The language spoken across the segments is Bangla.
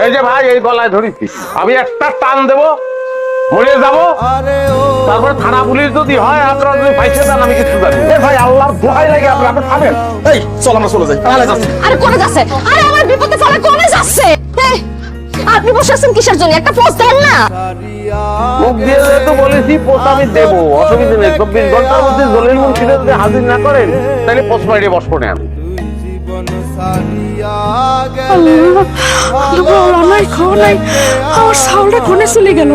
এই যে ভাই, এই গলায় ধরেছি, আমি একটা টান দেবো, মরে যাবো। তারপর থানা পুলিশ যদি হয়, আপনারা যদি পাইছে যান, আমি কিছু জানি না। ভাই আল্লাহর দোহাই লাগে, আপনি থামেন। এই চল আমরা চলে যাই। তাহলে যাচ্ছি। আরে কোনে যাচ্ছে? আরে আমার বিপদে ফেলে কোনে যাচ্ছে? আপনি বসে আছেন কিসের জন্য? একটা পোস্ট দেন না। মুখ দিয়ে তো বলেছি পোস্ট আমি দেবো, অসুবিধা নেই। 24 ঘন্টার মধ্যে জলিল মুন্সিরা যদি হাজির না করেন, তাহলে পোস্ট মারিয়ে বসবো না আমি। আমার সাউন্ডটা কোনে চলে গেল?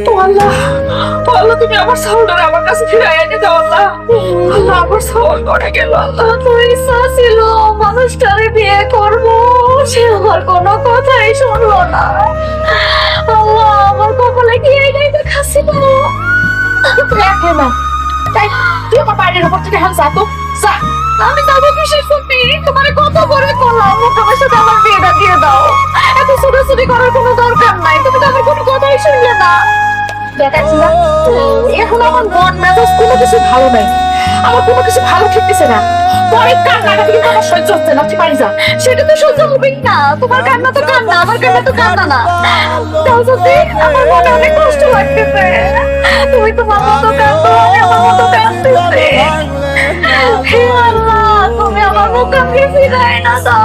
ও আল্লাহ, ও আল্লাহ, তুমি আমার সাউন্ডটা আমার কাছে ফিরিয়ে এনে দাও আল্লাহ। আল্লাহ, আমার সাউন্ড করে গেল আল্লাহ। তোর ইচ্ছা ছিল মানুষটারে বিয়ে করব, সে আমার কোনো কথাই শুনলো না। আল্লাহ, আমার কপালে কি এইটাই দেখা ছিল? দেখে না তাই তুই আমার বাড়ির উপর থেকে হাল যা তো যা। আমি যাবো কিসের সত্যি? তোমার কত করে বললাম আমার সাথে আমার বিয়েটা দিয়ে দাও। এত ছোটাছুটি করার কোনো দরকার নাই, তুমি তো আমার কোনো কথাই শুনলে না। দেখাচ্ছি না, এখন আমার মন মেজাজ কোনো কিছু ভালো নাই, আমার কোনো কিছু ভালো ঠেকতেছে না। পরে কান্নাটা কিন্তু আমার সহ্য হচ্ছে না, বাড়ি যা। সেটা তো সহ্য হবেই না, তোমার কান্না তো কান্না, আমার কান্না তো কান্না না। তাও যদি আমার মনে অনেক কষ্ট লাগতেছে, তুমি তোমার মতো কাঁদো, আমি আমার মতো কাঁদতেছি। হে আল্লাহ, তুমি আমার মুখকে ফিরাই না দাও।